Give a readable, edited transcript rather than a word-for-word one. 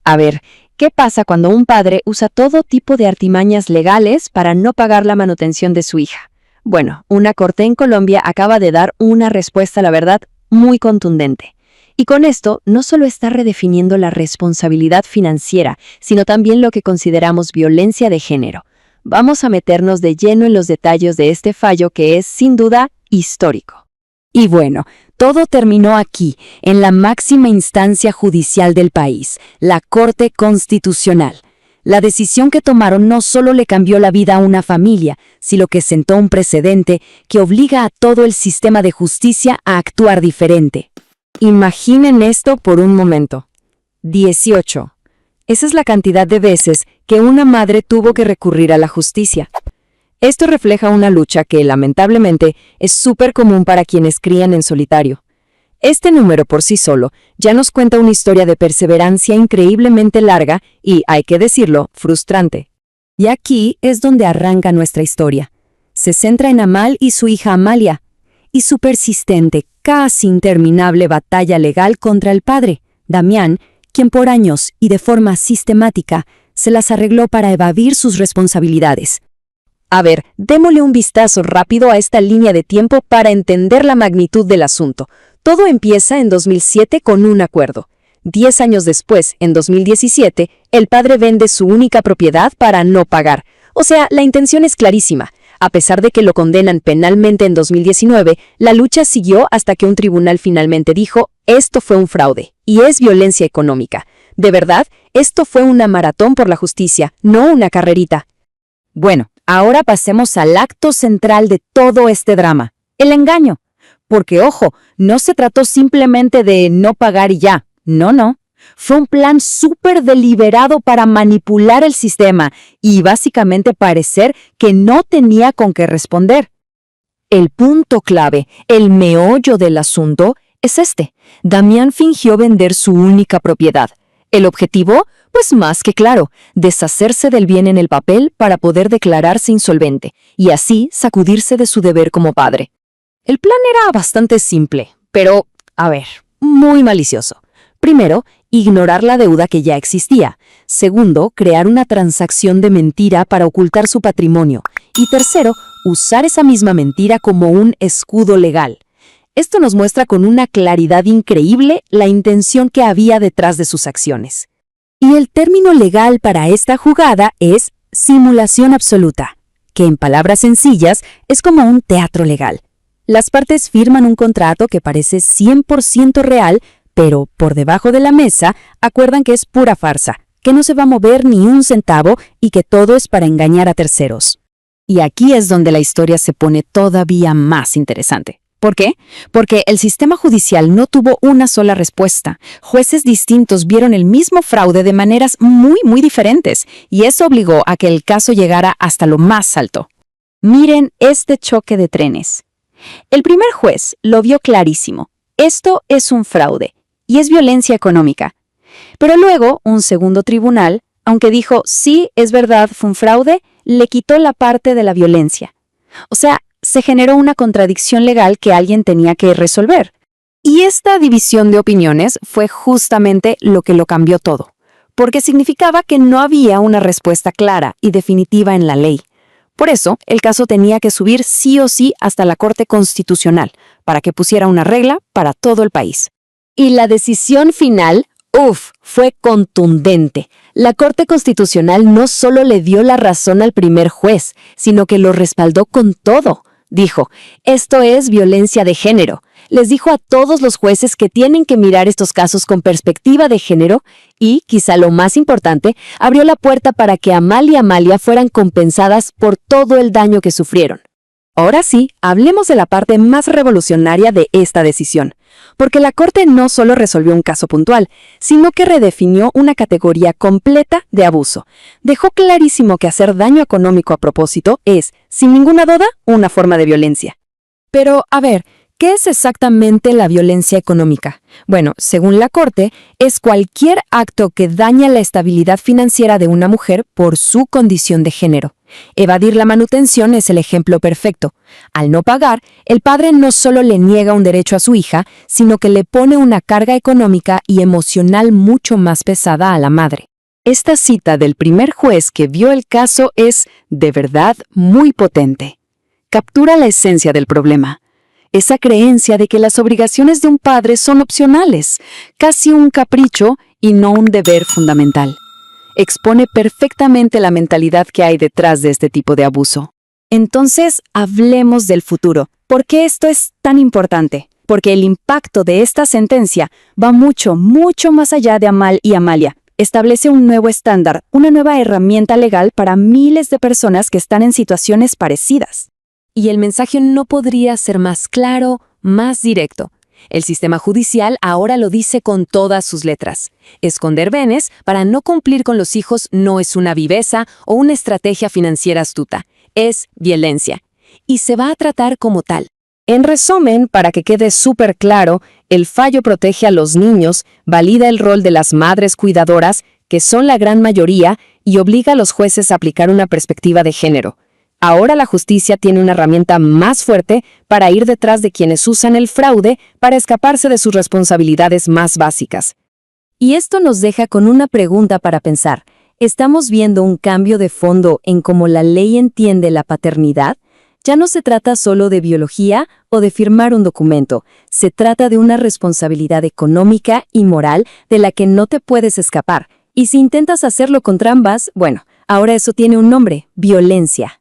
A ver, ¿qué pasa cuando un padre usa todo tipo de artimañas legales para no pagar la manutención de su hija? Bueno, una corte en Colombia acaba de dar una respuesta, la verdad, muy contundente. Y con esto no solo está redefiniendo la responsabilidad financiera, sino también lo que consideramos violencia de género. Vamos a meternos de lleno en los detalles de este fallo que es, sin duda, histórico. Y bueno, todo terminó aquí, en la máxima instancia judicial del país, la Corte Constitucional. La decisión que tomaron no solo le cambió la vida a una familia, sino que sentó un precedente que obliga a todo el sistema de justicia a actuar diferente. Imaginen esto por un momento. 18. Esa es la cantidad de veces que una madre tuvo que recurrir a la justicia. Esto refleja una lucha que, lamentablemente, es súper común para quienes crían en solitario. Este número por sí solo ya nos cuenta una historia de perseverancia increíblemente larga y, hay que decirlo, frustrante. Y aquí es donde arranca nuestra historia. Se centra en Amal y su hija Amalia, y su persistente, casi interminable batalla legal contra el padre, Damián, quien por años y de forma sistemática se las arregló para evadir sus responsabilidades. A ver, démosle un vistazo rápido a esta línea de tiempo para entender la magnitud del asunto. Todo empieza en 2007 con un acuerdo. 10 años después, en 2017, el padre vende su única propiedad para no pagar. O sea, la intención es clarísima. A pesar de que lo condenan penalmente en 2019, la lucha siguió hasta que un tribunal finalmente dijo, esto fue un fraude y es violencia económica. De verdad, esto fue una maratón por la justicia, no una carrerita. Bueno, ahora pasemos al acto central de todo este drama, el engaño. Porque, ojo, no se trató simplemente de no pagar y ya. No. Fue un plan súper deliberado para manipular el sistema y básicamente parecer que no tenía con qué responder. El punto clave, el meollo del asunto, es este. Damián fingió vender su única propiedad. El objetivo, pues más que claro, deshacerse del bien en el papel para poder declararse insolvente y así sacudirse de su deber como padre. El plan era bastante simple, pero, muy malicioso. Primero, ignorar la deuda que ya existía. Segundo, crear una transacción de mentira para ocultar su patrimonio. Y tercero, usar esa misma mentira como un escudo legal. Esto nos muestra con una claridad increíble la intención que había detrás de sus acciones. Y el término legal para esta jugada es simulación absoluta, que en palabras sencillas es como un teatro legal. Las partes firman un contrato que parece 100% real, pero por debajo de la mesa acuerdan que es pura farsa, que no se va a mover ni un centavo y que todo es para engañar a terceros. Y aquí es donde la historia se pone todavía más interesante. ¿Por qué? Porque el sistema judicial no tuvo una sola respuesta. Jueces distintos vieron el mismo fraude de maneras muy diferentes, y eso obligó a que el caso llegara hasta lo más alto. Miren este choque de trenes. El primer juez lo vio clarísimo. Esto es un fraude y es violencia económica. Pero luego, un segundo tribunal, aunque dijo sí, es verdad, fue un fraude, le quitó la parte de la violencia. O sea, se generó una contradicción legal que alguien tenía que resolver. Y esta división de opiniones fue justamente lo que lo cambió todo, porque significaba que no había una respuesta clara y definitiva en la ley. Por eso, el caso tenía que subir sí o sí hasta la Corte Constitucional, para que pusiera una regla para todo el país. Y la decisión final, fue contundente. La Corte Constitucional no solo le dio la razón al primer juez, sino que lo respaldó con todo. Dijo, esto es violencia de género. Les dijo a todos los jueces que tienen que mirar estos casos con perspectiva de género y, quizá lo más importante, abrió la puerta para que Amal y Amalia fueran compensadas por todo el daño que sufrieron. Ahora sí, hablemos de la parte más revolucionaria de esta decisión, porque la Corte no solo resolvió un caso puntual, sino que redefinió una categoría completa de abuso. Dejó clarísimo que hacer daño económico a propósito es, sin ninguna duda, una forma de violencia. Pero, ¿Qué es exactamente la violencia económica? Bueno, según la Corte, es cualquier acto que daña la estabilidad financiera de una mujer por su condición de género. Evadir la manutención es el ejemplo perfecto. Al no pagar, el padre no solo le niega un derecho a su hija, sino que le pone una carga económica y emocional mucho más pesada a la madre. Esta cita del primer juez que vio el caso es, de verdad, muy potente. Captura la esencia del problema. Esa creencia de que las obligaciones de un padre son opcionales, casi un capricho y no un deber fundamental. Expone perfectamente la mentalidad que hay detrás de este tipo de abuso. Entonces, hablemos del futuro. ¿Por qué esto es tan importante? Porque el impacto de esta sentencia va mucho, mucho más allá de Amal y Amalia. Establece un nuevo estándar, una nueva herramienta legal para miles de personas que están en situaciones parecidas. Y el mensaje no podría ser más claro, más directo. El sistema judicial ahora lo dice con todas sus letras. Esconder bienes para no cumplir con los hijos no es una viveza o una estrategia financiera astuta. Es violencia. Y se va a tratar como tal. En resumen, para que quede súper claro, el fallo protege a los niños, valida el rol de las madres cuidadoras, que son la gran mayoría, y obliga a los jueces a aplicar una perspectiva de género. Ahora la justicia tiene una herramienta más fuerte para ir detrás de quienes usan el fraude para escaparse de sus responsabilidades más básicas. Y esto nos deja con una pregunta para pensar. ¿Estamos viendo un cambio de fondo en cómo la ley entiende la paternidad? Ya no se trata solo de biología o de firmar un documento. Se trata de una responsabilidad económica y moral de la que no te puedes escapar. Y si intentas hacerlo contra ambas, bueno, ahora eso tiene un nombre: violencia.